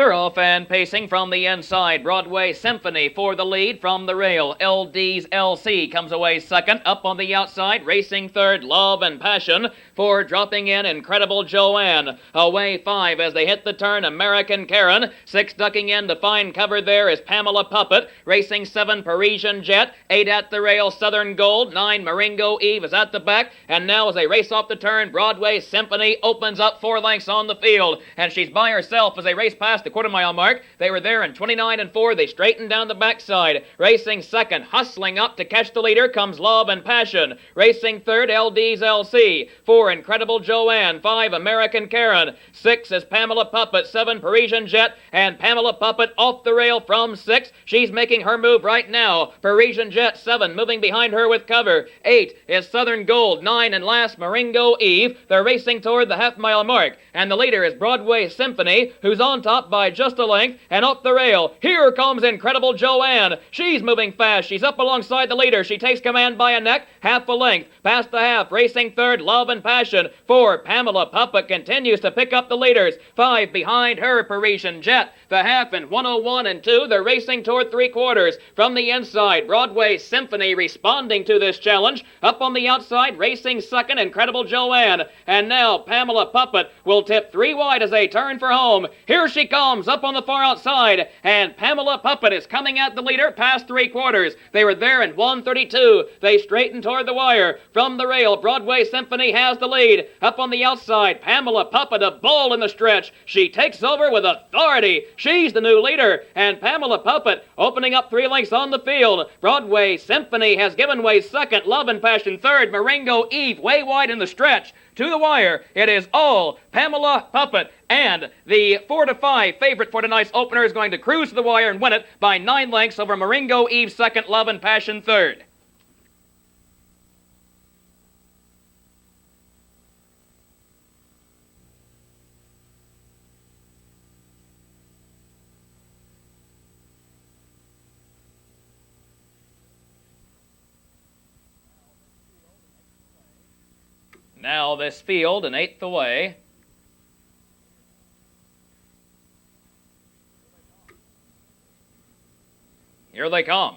They're off and pacing from the inside. Broadway Symphony for the lead from the rail. LD's LC comes away second. Up on the outside, racing third, Love and Passion. Four dropping in, Incredible Joanne. Away five as they hit the turn, American Karen. Six ducking in to find cover there is Pamela Puppet. Racing seven, Parisian Jet. Eight at the rail, Southern Gold. Nine, Maringo Eve is at the back. And now as they race off the turn, Broadway Symphony opens up 4 lengths on the field. And she's by herself as they race past the quarter-mile mark. They were there in 29 and 4. They straightened down the backside. Racing second, hustling up to catch the leader, comes Love and Passion. Racing third, LD's LC. 4, Incredible Joanne. 5, American Karen. 6 is Pamela Puppet. 7, Parisian Jet. And Pamela Puppet off the rail from 6. She's making her move right now. Parisian Jet 7, moving behind her with cover. 8 is Southern Gold. 9 and last, Maringo Eve. They're racing toward the half-mile mark. And the leader is Broadway Symphony, who's on top by just a length, and up the rail. Here comes Incredible Joanne. She's moving fast. She's up alongside the leader. She takes command by a neck, half a length. Past the half, racing third, Love and Passion. 4, Pamela Puppet continues to pick up the leaders. 5 behind her, Parisian Jet. The half in 101 and 2. They're racing toward 3/4. From the inside, Broadway Symphony responding to this challenge. Up on the outside, racing second, Incredible Joanne. And now Pamela Puppet will tip 3 wide as they turn for home. Here she comes up on the far outside, and Pamela Puppet is coming at the leader past 3/4. They were there in 1:32. They straighten toward the wire. From the rail, Broadway Symphony has the lead. Up on the outside, Pamela Puppet, a bull in the stretch. She takes over with authority. She's the new leader, and Pamela Puppet opening up 3 lengths on the field. Broadway Symphony has given way second, Love and Passion third, Maringo Eve way wide in the stretch. To the wire, it is all Pamela Puppet, and the 4-5 favorite for tonight's opener is going to cruise to the wire and win it by 9 lengths over Maringo Eve second, Love and Passion third. Now this field, an 8th away. Here they come.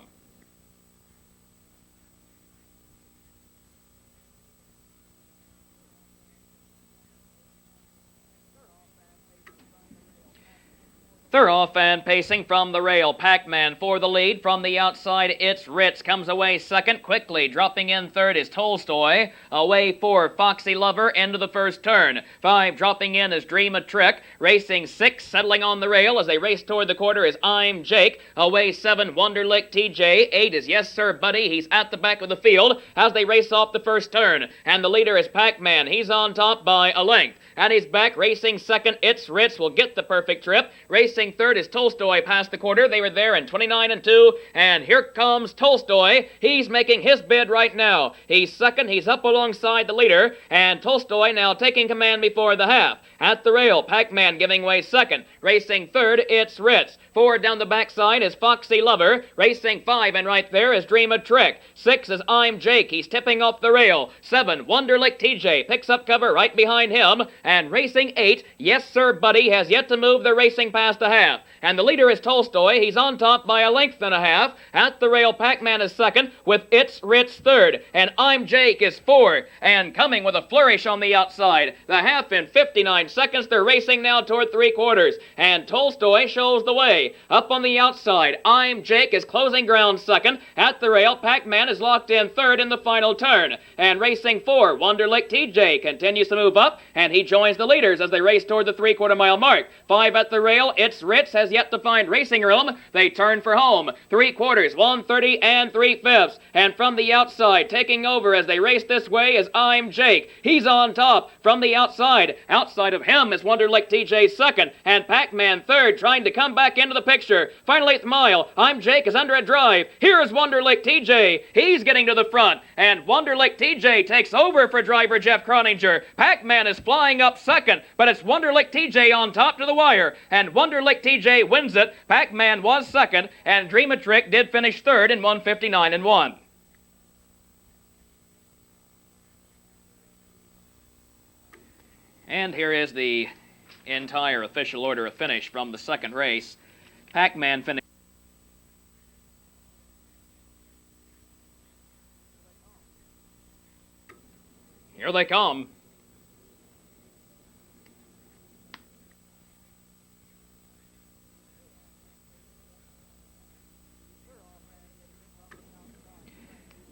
They're off and pacing from the rail. Pac-Man for the lead. From the outside, it's Ritz. Comes away second. Quickly dropping in third is Tolstoy. Away 4, Foxy Lover into the first turn. 5 dropping in is Dream a Trick. Racing 6, settling on the rail as they race toward the quarter is I'm Jake. Away 7, Wonderlick TJ. 8 is Yes Sir Buddy. He's at the back of the field as they race off the first turn. And the leader is Pac-Man. He's on top by a length. And he's back racing second. It's Ritz will get the perfect trip. Racing third is Tolstoy past the quarter. They were there in 29 and 2. And here comes Tolstoy. He's making his bid right now. He's second. He's up alongside the leader. And Tolstoy now taking command before the half. At the rail, Pac-Man giving way second. Racing third, it's Ritz. 4 down the backside is Foxy Lover. Racing 5, and right there is Dream a Trick. 6 is I'm Jake. He's tipping off the rail. 7, Wonderlick TJ picks up cover right behind him. And racing 8, Yes Sir Buddy has yet to move the racing past the half. And the leader is Tolstoy. He's on top by a length and a half. At the rail, Pac-Man is second with It's Ritz third. And I'm Jake is 4. And coming with a flourish on the outside. The half in 59 seconds. They're racing now toward 3/4. And Tolstoy shows the way. Up on the outside, I'm Jake is closing ground second. At the rail, Pac-Man is locked in third in the final turn. And racing 4, Wonderlick TJ continues to move up. And he joins the leaders as they race toward the 3/4 mile mark. 5 at the rail, It's Ritz has yet to find racing room. They turn for home. 3/4, 130 and 3/5. And from the outside, taking over as they race this way is I'm Jake. He's on top. From the outside of him is Wonderlick TJ second. And Pac-Man third, trying to come back into the picture. Final 8th mile, I'm Jake is under a drive. Here is Wonderlick TJ. He's getting to the front. And Wonderlick TJ takes over for driver Jeff Croninger. Pac-Man is flying up second, but it's Wonderlick TJ on top to the wire. And Wonderlick TJ wins it. Pac-Man was second, and Dream a Trick did finish third in 1:59 and 1. And here is the entire official order of finish from the second race. Pac-Man finished. Here they come.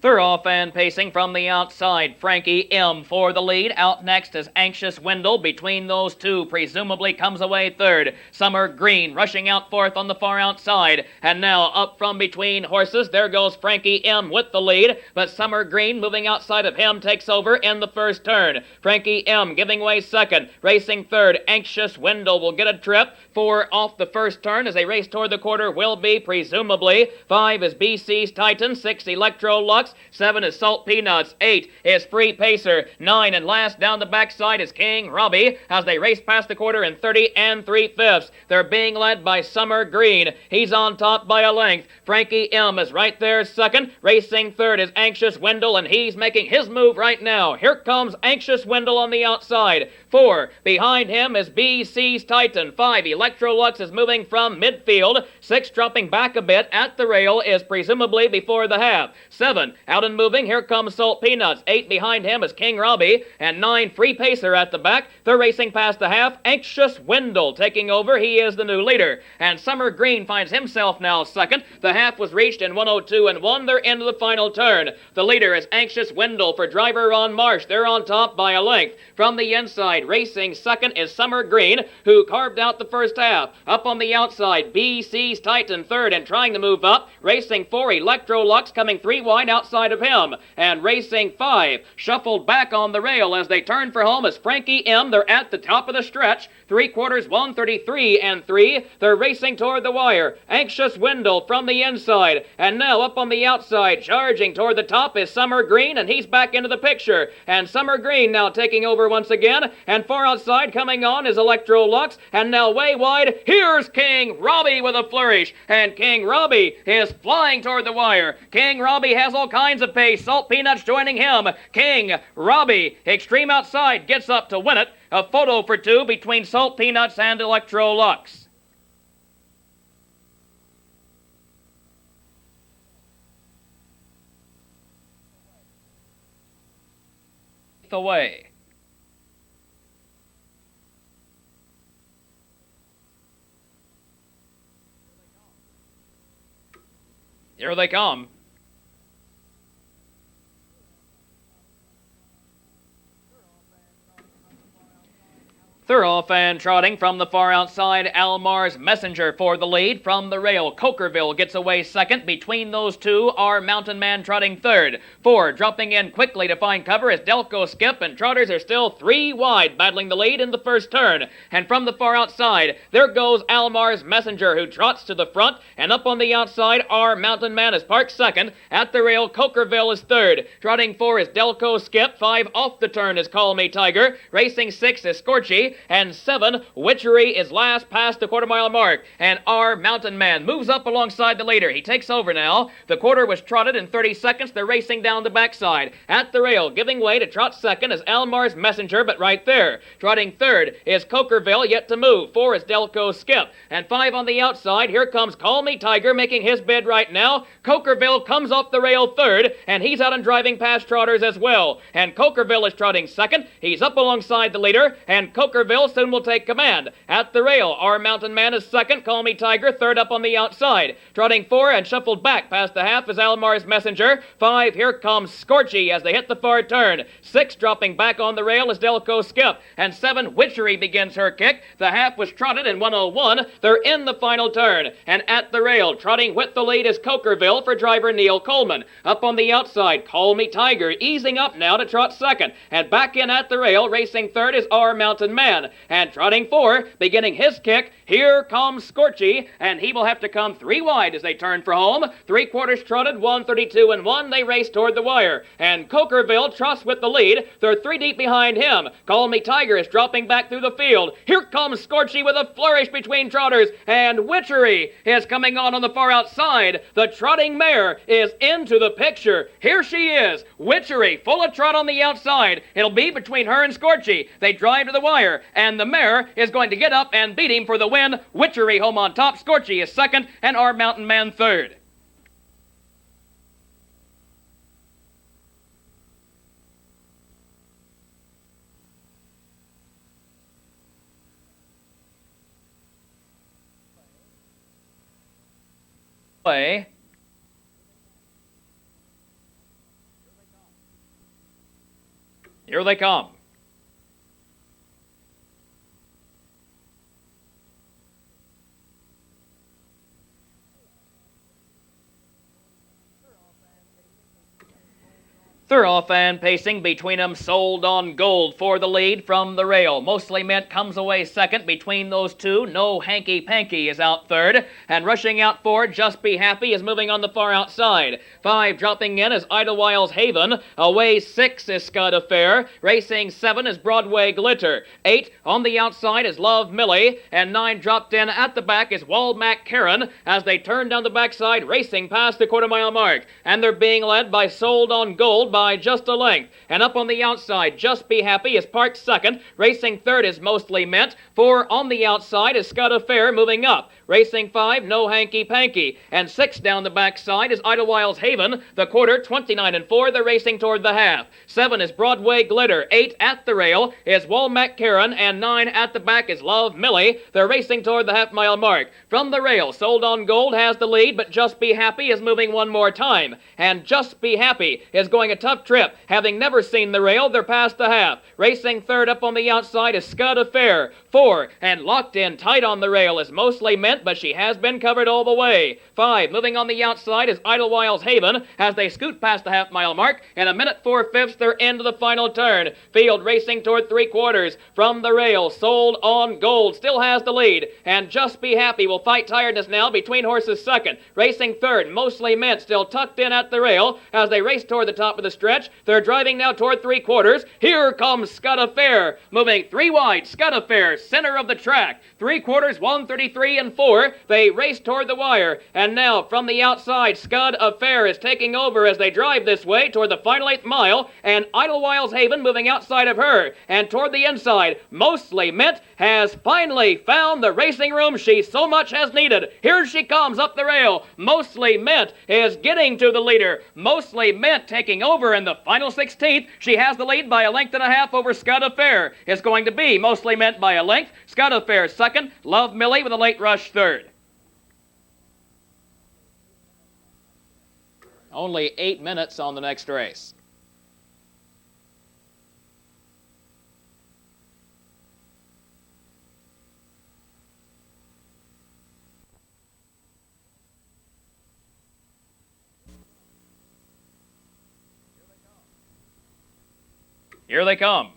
They're off and pacing from the outside. Frankie M for the lead. Out next is Anxious Wendell. Between those two, presumably comes away third. Summer Green rushing out fourth on the far outside. And now up from between horses, there goes Frankie M with the lead. But Summer Green moving outside of him takes over in the first turn. Frankie M giving way second. Racing third, Anxious Wendell will get a trip. 4 off the first turn as they race toward the quarter will be presumably. 5 is BC's Titan. 6 Electro Lux. 7 is Salt Peanuts. 8 is Free Pacer. 9 and last down the backside is King Robbie as they race past the quarter in 30 3/5. They're being led by Summer Green. He's on top by a length. Frankie M is right there second. Racing third is Anxious Wendell, and he's making his move right now. Here comes Anxious Wendell on the outside. 4 behind him is BC's Titan. 5 Electrolux is moving from midfield. 6 dropping back a bit at the rail is presumably before the half. 7 out and moving, here comes Salt Peanuts. 8 behind him is King Robbie, and 9 Free Pacer at the back. They're racing past the half. Anxious Wendell taking over. He is the new leader. And Summer Green finds himself now second. The half was reached in 1:02 1. They're into the final turn. The leader is Anxious Wendell for driver Ron Marsh. They're on top by a length. From the inside, racing second is Summer Green, who carved out the first half. Up on the outside, BC's Titan third and trying to move up. Racing 4, Electrolux coming 3 wide outside of him. And racing 5, shuffled back on the rail as they turn for home is Frankie M. They're at the top of the stretch. 3/4, 1:33 3. They're racing toward the wire. Anxious Wendell from the inside. And now up on the outside, charging toward the top is Summer Green, and he's back into the picture. And Summer Green now taking over once again. And far outside coming on is Electrolux. And now way wide, here's King Robbie with a flourish. And King Robbie is flying toward the wire. King Robbie has all kinds of pace. Salt Peanuts joining him. King Robbie, extreme outside, gets up to win it. A photo for 2 between Salt Peanuts and Electrolux. Away. Here they come. They're off and trotting from the far outside. Almar's Messenger for the lead. From the rail, Cokerville gets away second. Between those two are Mountain Man trotting third. 4 dropping in quickly to find cover is Delco Skip, and trotters are still 3 wide, battling the lead in the first turn. And from the far outside, there goes Almar's Messenger, who trots to the front. And up on the outside, our Mountain Man is parked second. At the rail, Cokerville is third. Trotting 4 is Delco Skip. 5 off the turn is Call Me Tiger. Racing 6 is Scorchy. And 7, Witchery is last past the quarter-mile mark. And our Mountain Man moves up alongside the leader. He takes over now. The quarter was trotted in 30 seconds. They're racing down the backside. At the rail, giving way to trot second is Almar's Messenger, but right there. Trotting third is Cokerville, yet to move. 4 is Delco Skip. And 5 on the outside. Here comes Call Me Tiger making his bid right now. Cokerville comes off the rail third, and he's out and driving past trotters as well. And Cokerville is trotting second. He's up alongside the leader, and Cokerville soon will take command. At the rail, our Mountain Man is second. Call Me Tiger, third up on the outside. Trotting 4 and shuffled back past the half is Almar's Messenger. 5, here comes Scorchy as they hit the far turn. 6 dropping back on the rail is Delco Skip. And 7, Witchery begins her kick. The half was trotted in 1:01. They're in the final turn. And at the rail, trotting with the lead is Cokerville for driver Neil Coleman. Up on the outside, Call Me Tiger, easing up now to trot second. And back in at the rail, racing third is our Mountain Man. And trotting 4, beginning his kick, here comes Scorchy, and he will have to come 3 wide as they turn for home. 3/4 trotted, 1:32 1. They race toward the wire. And Cokerville trots with the lead. They're 3 deep behind him. Call Me Tiger is dropping back through the field. Here comes Scorchy with a flourish between trotters, and Witchery is coming on the far outside. The trotting mare is into the picture. Here she is, Witchery, full of trot on the outside. It'll be between her and Scorchy. They drive to the wire. mare, and the mare is going to get up and beat him for the win. Witchery home on top, Scorchy is second, and our Mountain Man third. Play. Here they come. They're off and pacing between them, Sold on Gold for the lead from the rail. Mostly Mint comes away second between those two. No Hanky Panky is out third. And rushing out forward, Just Be Happy is moving on the far outside. 5 dropping in is Idlewile's Haven. Away 6 is Scud Affair. Racing 7 is Broadway Glitter. 8 on the outside is Love Millie. And 9 dropped in at the back is Walmack Karen as they turn down the backside, racing past the quarter-mile mark. And they're being led by Sold on Gold by just a length. And up on the outside, Just Be Happy is parked second. Racing third is Mostly Mint. 4 on the outside is Scud Affair moving up. Racing 5, No Hanky Panky. And 6 down the backside is Idlewile's Haven. The quarter, 29 and 4, they're racing toward the half. 7 is Broadway Glitter. 8 at the rail is Walmack Karen. And 9 at the back is Love Millie. They're racing toward the half-mile mark. From the rail, Sold on Gold has the lead, but Just Be Happy is moving one more time. And Just Be Happy is going a tough trip. Having never seen the rail, they're past the half. Racing third up on the outside is Scud Affair. 4, and locked in tight on the rail is Mostly Mint, but she has been covered all the way. 5, moving on the outside is Idlewile's Haven as they scoot past the half-mile mark. In a minute 4/5, they're into the final turn. Field racing toward 3/4. From the rail, Sold on Gold still has the lead, and Just Be Happy will fight tiredness now between horses second. Racing third, Mostly Mint still tucked in at the rail as they race toward the top of the stretch. They're driving now toward 3/4. Here comes Scud Affair, moving 3 wide. Scud Affair, center of the track. 3/4, 1:33 and 4. They race toward the wire, and now from the outside, Scud Affair is taking over as they drive this way toward the final 8th mile, and Idlewile's Haven moving outside of her. And toward the inside, Mostly Mint has finally found the racing room she so much has needed. Here she comes up the rail. Mostly Mint is getting to the leader. Mostly Mint taking over in the final 16th. She has the lead by a length and a half over Scud Affair. It's going to be Mostly Mint by a length. Scud Affair second. Love Millie with a late rush third. Only 8 minutes on the next race. Here they come.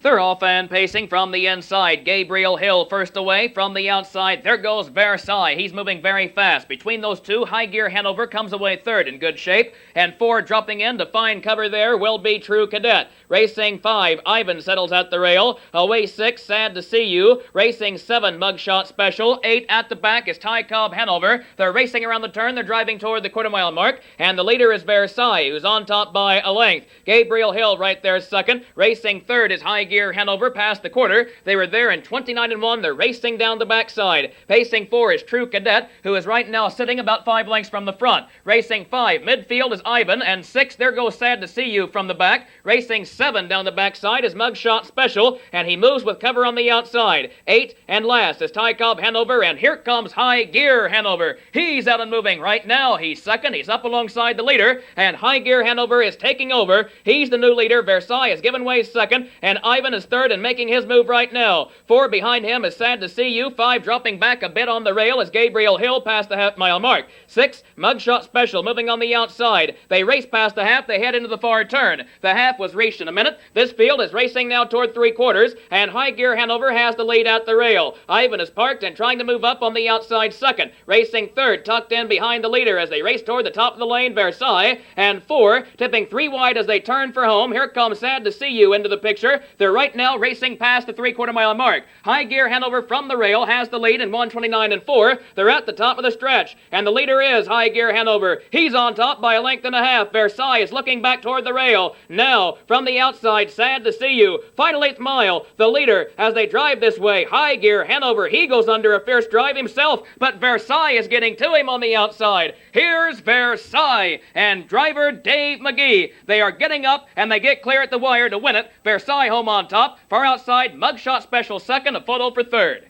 They're off and pacing from the inside. Gabriel Hill first away. From the outside, there goes Versailles. He's moving very fast. Between those two, High Gear Hanover comes away third in good shape. And 4 dropping in to find cover there will be True Cadet. Racing 5, Ivan settles at the rail. Away 6, Sad to See You. Racing 7, Mugshot Special. 8 at the back is Ty Cobb Hanover. They're racing around the turn. They're driving toward the quarter-mile mark. And the leader is Versailles, who's on top by a length. Gabriel Hill right there second. Racing third is High Gear Hanover past the quarter. They were there in 29 and 1. They're racing down the backside. Pacing 4 is True Cadet, who is right now sitting about 5 lengths from the front. Racing 5, midfield is Ivan, and 6, there goes Sad to See You from the back. Racing 7 down the backside is Mugshot Special, and he moves with cover on the outside. 8 and last is Ty Cobb Hanover, and here comes High Gear Hanover. He's out and moving right now. He's second. He's up alongside the leader, and High Gear Hanover is taking over. He's the new leader. Versailles has given way second, and Ivan is third and making his move right now. 4 behind him is Sad to See You. 5 dropping back a bit on the rail as Gabriel Hill past the half-mile mark. 6, Mugshot Special moving on the outside. They race past the half. They head into the far turn. The half was reached in a minute. This field is racing now toward 3/4, and High Gear Hanover has the lead at the rail. Ivan is parked and trying to move up on the outside second. Racing third, tucked in behind the leader as they race toward the top of the lane, Versailles. And 4, tipping 3 wide as they turn for home. Here comes Sad to See You into the picture. They're They're right now racing past the 3/4 mile mark. High Gear Hanover from the rail has the lead in 1:29 and 4. They're at the top of the stretch, and the leader is High Gear Hanover. He's on top by a length and a half. Versailles is looking back toward the rail. Now, from the outside, Sad to See You. Final 8th mile, the leader as they drive this way. High Gear Hanover, he goes under a fierce drive himself, but Versailles is getting to him on the outside. Here's Versailles and driver Dave McGee. They are getting up and they get clear at the wire to win it. Versailles home on top. Far outside, Mugshot Special second, a photo for third.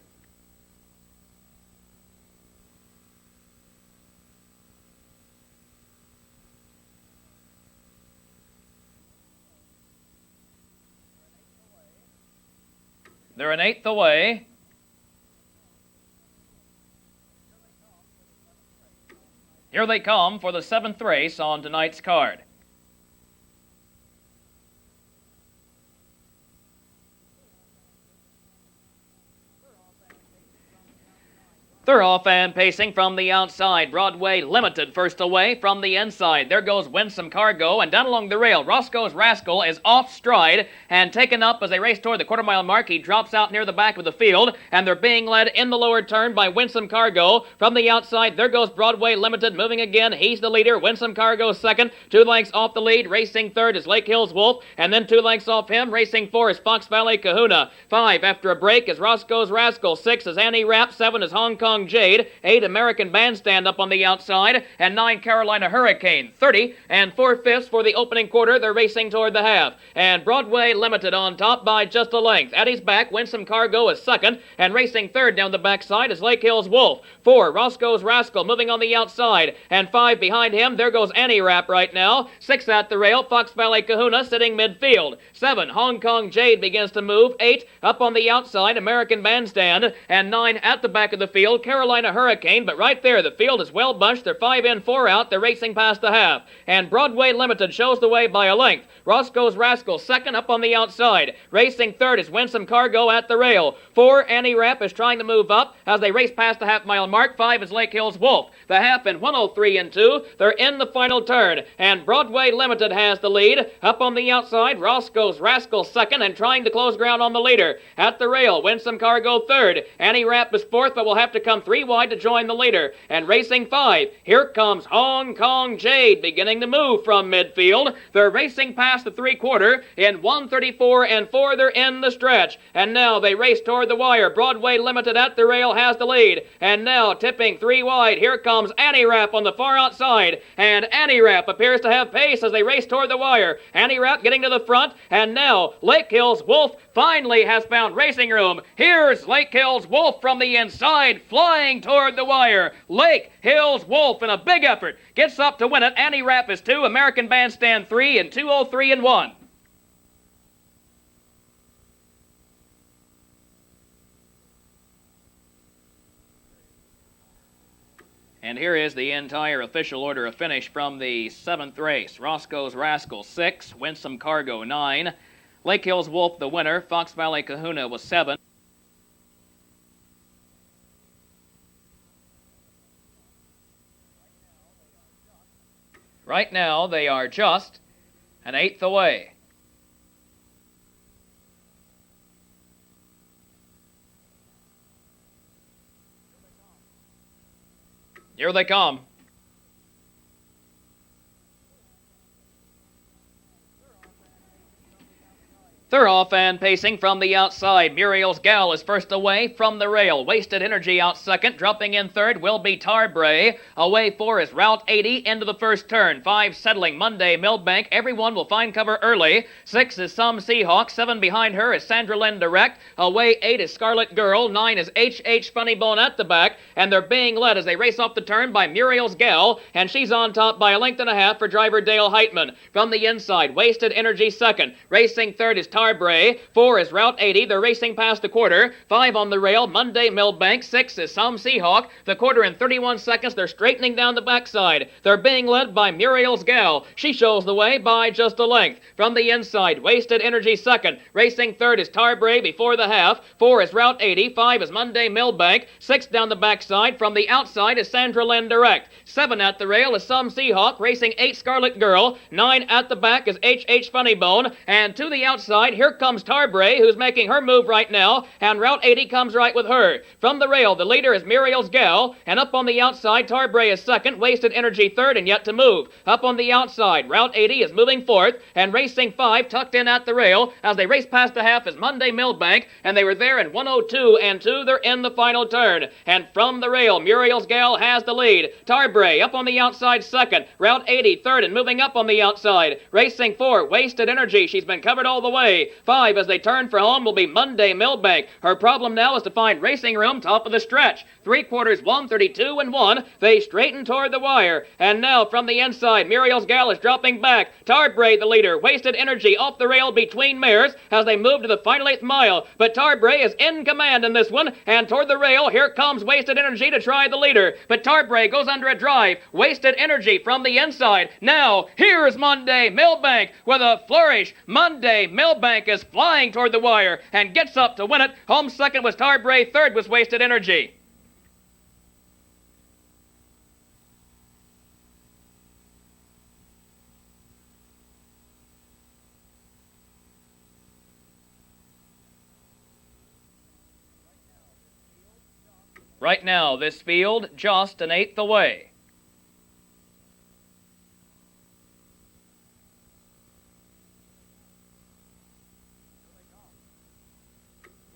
They're an 8th away. Here they come for the 7th race on tonight's card. They're off and pacing from the outside. Broadway Limited first away from the inside. There goes Winsome Cargo, and down along the rail, Roscoe's Rascal is off stride and taken up as they race toward the 1/4 mile mark. He drops out near the back of the field, and they're being led in the lower turn by Winsome Cargo. From the outside, there goes Broadway Limited moving again. He's the leader. Winsome Cargo second. 2 lengths off the lead. Racing third is Lake Hills Wolf, and then 2 lengths off him. Racing 4 is Fox Valley Kahuna. 5 after a break is Roscoe's Rascal. 6 is Annie Rapp. 7 is Hong Kong Jade. 8 American Bandstand up on the outside, and 9 Carolina Hurricane. 30 and 4/5 for the opening quarter. They're racing toward the half, and Broadway Limited on top by just a length. At his back, Winsome Cargo is second, and racing third down the backside is Lake Hills Wolf. 4 Roscoe's Rascal moving on the outside, and 5 behind him. There goes Annie Rapp right now. 6 at the rail, Fox Valley Kahuna sitting midfield. 7 Hong Kong Jade begins to move. 8 up on the outside, American Bandstand, and 9 at the back of the field, Carolina Hurricane. But right there, the field is well bunched. They're 5 in, 4 out. They're racing past the half, and Broadway Limited shows the way by a length. Roscoe's Rascal second up on the outside. Racing third is Winsome Cargo at the rail. 4 Annie Rapp is trying to move up as they race past the half-mile mark. 5 is Lake Hills Wolf. The half in 1:03 and 2. They're in the final turn, and Broadway Limited has the lead. Up on the outside, Roscoe's Rascal second and trying to close ground on the leader. At the rail, Winsome Cargo third. Annie Rapp is fourth, but will have to come 3 wide to join the leader. And racing 5, here comes Hong Kong Jade beginning to move from midfield. They're racing past the 3/4 in 1:34 and 4. They're in the stretch, and now they race toward the wire. Broadway Limited at the rail has the lead, and now tipping 3 wide, here comes Annie Rapp on the far outside, and Annie Rapp appears to have pace as they race toward the wire. Annie Rapp getting to the front, and now Lake Hills Wolf finally has found racing room. Here's Lake Hills Wolf from the inside, flying toward the wire. Lake Hills Wolf in a big effort gets up to win it. Annie Rapp is 2, American Bandstand 3 in 2:03 and 1. And here is the entire official order of finish from the 7th race. Roscoe's Rascal 6, Winsome Cargo 9, Lake Hills Wolf the winner, Fox Valley Kahuna was 7. Right now they are just an 8th away. Here they come. They're off and pacing from the outside. Muriel's Gal is first away from the rail. Wasted Energy out second. Dropping in third will be Tarbray. Away 4 is Route 80 into the first turn. 5 settling Monday Millbank. Everyone will find cover early. 6 is Some Seahawk. 7 behind her is Sandra Lynn Direct. Away 8 is Scarlet Girl. 9 is H.H. Funnybone at the back. And they're being led as they race off the turn by Muriel's Gal. And she's on top by a length and a half for driver Dale Heitman. From the inside, Wasted Energy second. Racing third is Tarbray. 4 is Route 80. They're racing past the quarter. 5 on the rail, Monday Millbank. 6 is Some Seahawk. The quarter in 31 seconds. They're straightening down the backside. They're being led by Muriel's Gal. She shows the way by just a length. From the inside, Wasted Energy second. Racing third is Tarbray before the half. 4 is Route 80. 5 is Monday Millbank. 6 down the backside. From the outside is Sandra Lynn Direct. 7 at the rail is Some Seahawk. Racing 8 Scarlet Girl. 9 at the back is H.H. Funnybone. And to the outside outside, here comes Tarbray, who's making her move right now, and Route 80 comes right with her. From the rail, the leader is Muriel's Gal, and up on the outside, Tarbray is second, Wasted Energy third, and yet to move. Up on the outside, Route 80 is moving fourth, and Racing 5 tucked in at the rail. As they race past the half is Monday Millbank, and they were there in 102 and 2. They're in the final turn. And from the rail, Muriel's Gal has the lead. Tarbray up on the outside second, Route 80 third, and moving up on the outside. Racing 4, Wasted Energy. She's been covered all the way. 5 as they turn for home will be Monday Millbank. Her problem now is to find racing room top of the stretch. 3/4 132 and 1. They straighten toward the wire. And now from the inside, Muriel's Gal is dropping back. Tarbray the leader. Wasted Energy off the rail between mares as they move to the final 8th mile. But Tarbray is in command in this one, and toward the rail, here comes Wasted Energy to try the leader. But Tarbray goes under a drive. Wasted Energy from the inside. Now, here's Monday Millbank with a flourish. Monday Millbank is flying toward the wire and gets up to win it. Home second was Tarbray, third was Wasted Energy. Right now, this field just an 1/8 away.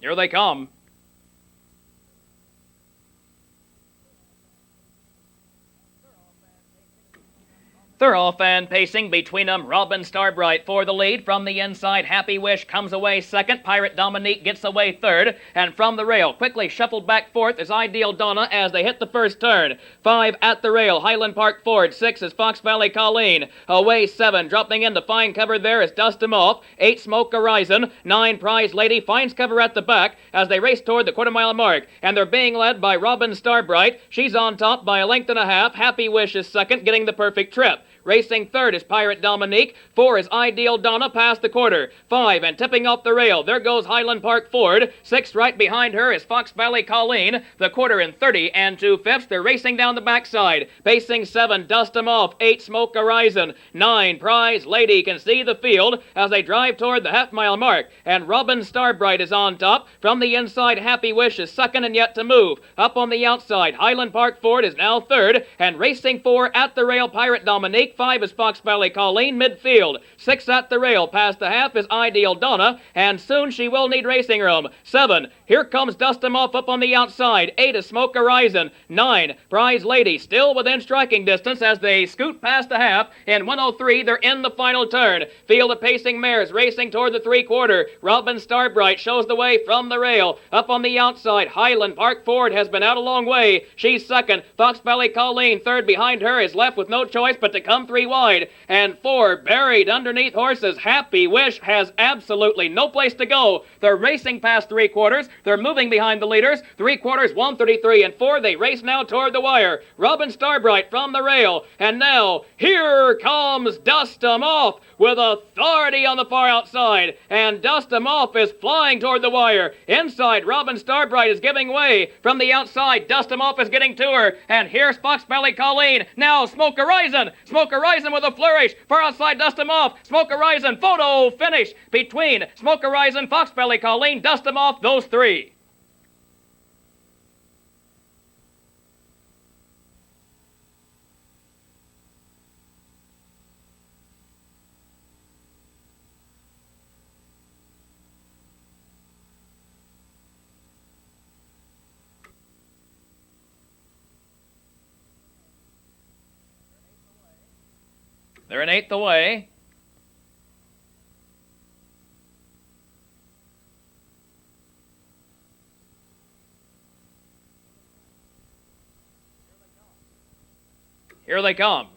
Here they come. They're off and pacing between them. Robin Starbright for the lead. From the inside, Happy Wish comes away second. Pirate Dominique gets away third. And from the rail, quickly shuffled back fourth is Ideal Donna as they hit the first turn. 5 at the rail, Highland Park Ford. 6 is Fox Valley Colleen. Away 7, dropping into fine cover there is Dust 'Em Off. 8 Smoke Horizon. 9 Prize Lady finds cover at the back as they race toward the quarter-mile mark. And they're being led by Robin Starbright. She's on top by a length and a half. Happy Wish is second, getting the perfect trip. Racing third is Pirate Dominique. 4 is Ideal Donna past the quarter. 5 and tipping off the rail. There goes Highland Park Ford. 6 right behind her is Fox Valley Colleen. The quarter in 30 and 2/5. They're racing down the backside. Pacing 7, Dust 'Em Off. 8, Smoke Horizon. 9, Prize Lady can see the field as they drive toward the half-mile mark. And Robin Starbright is on top. From the inside, Happy Wish is second and yet to move. Up on the outside, Highland Park Ford is now third. And racing 4 at the rail, Pirate Dominique. 5 is Fox Valley Colleen, midfield. 6 at the rail, past the half is Ideal Donna, and soon she will need racing room. 7, here comes Dust 'Em Off up on the outside. 8 is Smoke Horizon. 9, Prize Lady, still within striking distance as they scoot past the half. In 103, they're in the final turn. Field of pacing mares racing toward the 3/4. Robin Starbright shows the way from the rail. Up on the outside, Highland Park Ford has been out a long way. She's second. Fox Valley Colleen, third behind her, is left with no choice but to come 3 wide. And 4, buried underneath horses. Happy Wish has absolutely no place to go. They're racing past 3/4. They're moving behind the leaders. 3/4, 133 and 4. They race now toward the wire. Robin Starbright from the rail. And now, here comes Dust 'Em Off with authority on the far outside. And Dust 'Em Off is flying toward the wire. Inside, Robin Starbright is giving way. From the outside, Dust 'Em Off is getting to her. And here's Fox Valley Colleen. Now, Smoke Horizon. Smoke Horizon with a flourish. Far outside, Dust 'Em Off. Smoke Horizon, photo finish between Smoke Horizon, Fox Valley Colleen, Dust 'Em Off, those 3. They're an 1/8 away. Here they come.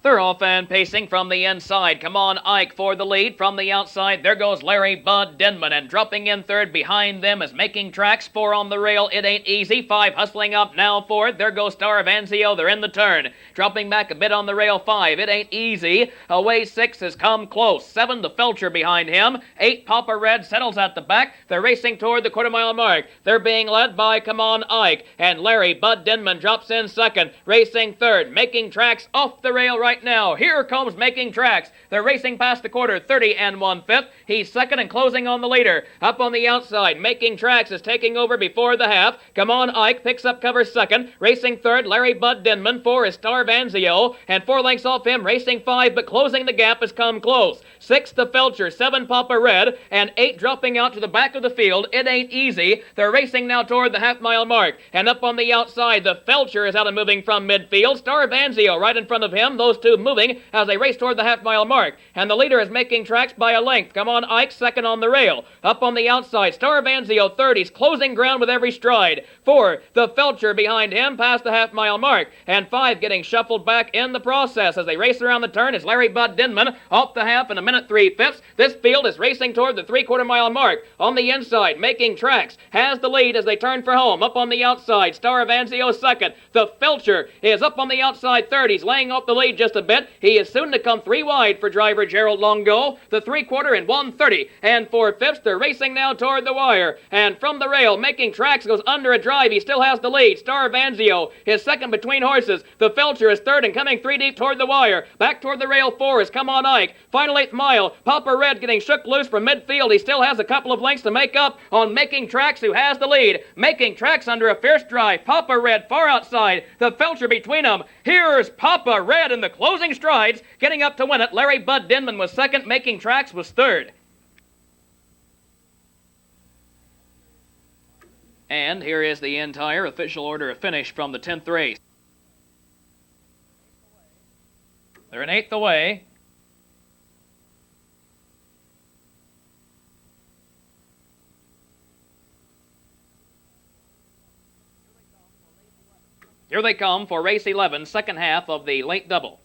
They're off and pacing from the inside. Come on, Ike for the lead. From the outside, there goes Larry Bud Denman. And dropping in third behind them is Making Tracks. 4 on the rail. It Ain't Easy. 5 hustling up now forward. There goes Star of Anzio. They're in the turn. Dropping back a bit on the rail. 5. It Ain't Easy. Away 6 has come close. 7 the Felcher behind him. 8 Papa Red settles at the back. They're racing toward the quarter-mile mark. They're being led by Come On Ike. And Larry Bud Denman drops in second. Racing third. Making Tracks off the rail right now. Here comes Making Tracks. They're racing past the quarter, 30 1/5. He's second and closing on the leader. Up on the outside, Making Tracks is taking over before the half. Come On Ike picks up cover second. Racing third, Larry Bud Denman. 4 is Star Vanzio. And 4 lengths off him, racing 5, but closing the gap has come close. 6 the Felcher, 7 Papa Red, and 8 dropping out to the back of the field. It Ain't Easy. They're racing now toward the half-mile mark. And up on the outside, the Felcher is out and moving from midfield. Star Vanzio right in front of him. Those two moving as they race toward the half-mile mark. And the leader is Making Tracks by a length. Come On Ike, second on the rail. Up on the outside, Star Vanzio, third. He's closing ground with every stride. 4, the Felcher behind him past the half-mile mark. And 5 getting shuffled back in the process as they race around the turn is Larry Bud Denman off the half in a minute 3/5. This field is racing toward the 3/4-mile mark. On the inside, Making Tracks has the lead as they turn for home. Up on the outside, Star Vanzio second. The Felcher is up on the outside third. He's laying off the lead just a bit. He is soon to come 3 wide for driver Gerald Longo. The 3/4 in 1:30 and 4/5. They're racing now toward the wire. And from the rail, Making Tracks goes under a drive. He still has the lead. Star Vanzio is second between horses. The Felcher is third and coming 3 deep toward the wire. Back toward the rail, 4 is Come On Ike. Final 8th mile. Papa Red getting shook loose from midfield. He still has a couple of lengths to make up on Making Tracks, who has the lead. Making Tracks under a fierce drive. Papa Red far outside. The Felcher between them. Here's Papa Red in the closing strides, getting up to win it. Larry Bud Denman was second. Making Tracks was third. And here is the entire official order of finish from the 10th race. They're an 8th away. Here they come for race 11, second half of the late double.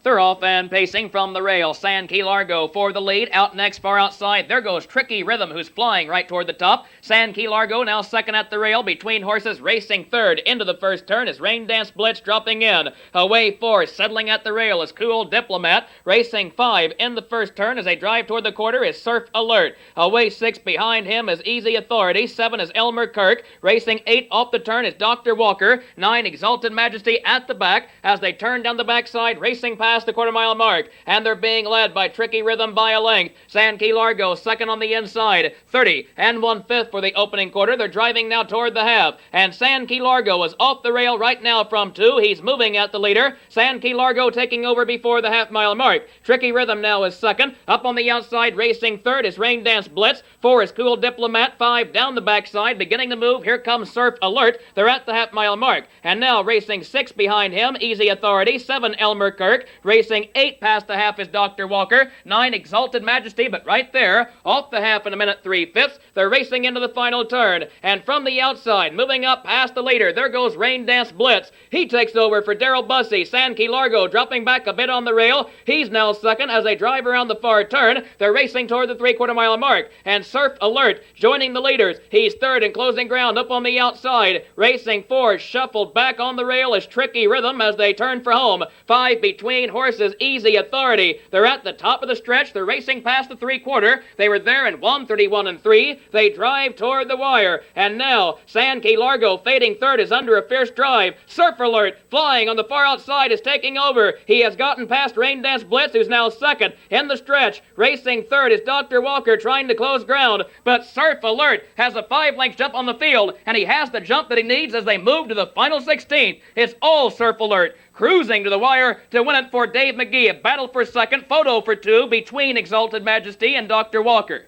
They're off and pacing from the rail. San Key Largo for the lead. Out next, far outside, there goes Tricky Rhythm, who's flying right toward the top. San Key Largo now second at the rail. Between horses, racing third. Into the first turn is Rain Dance Blitz dropping in. Away 4, settling at the rail is Cool Diplomat. Racing 5 in the first turn as they drive toward the quarter is Surf Alert. Away 6 behind him is Easy Authority. 7 is Elmer Kirk. Racing 8 off the turn is Dr. Walker. 9 Exalted Majesty at the back as they turn down the backside, racing past the quarter-mile mark, and they're being led by Tricky Rhythm by a length. San Key Largo second on the inside, 30 1/5 for the opening quarter. They're driving now toward the half, and San Key Largo is off the rail right now from 2. He's moving at the leader. San Key Largo taking over before the half-mile mark. Tricky Rhythm now is second. Up on the outside, racing third is Rain Dance Blitz. 4 is Cool Diplomat. 5 down the backside, beginning to move. Here comes Surf Alert. They're at the half-mile mark, and now racing 6 behind him, Easy Authority. 7 Elmer Kirk. Racing 8 past the half is Dr. Walker. 9 Exalted Majesty, but right there, off the half in a minute 3/5. They're racing into the final turn. And from the outside, moving up past the leader, there goes Rain Dance Blitz. He takes over for Daryl Bussey. San Key Largo dropping back a bit on the rail. He's now second as they drive around the far turn. They're racing toward the 3/4-mile mark. And Surf Alert joining the leaders. He's third and closing ground up on the outside. Racing 4 shuffled back on the rail is Tricky Rhythm as they turn for home. 5 between horses, Easy Authority. They're at the top of the stretch. They're racing past the 3/4. They were there in 1:31 3. They drive toward the wire. And now, San Key Largo fading third is under a fierce drive. Surf Alert flying on the far outside is taking over. He has gotten past Rain Dance Blitz, who's now second in the stretch. Racing third is Dr. Walker trying to close ground. But Surf Alert has a 5-length jump on the field, and he has the jump that he needs as they move to the final 16th. It's all Surf Alert cruising to the wire to win it for Dave McGee. A battle for second, photo for 2 between Exalted Majesty and Dr. Walker.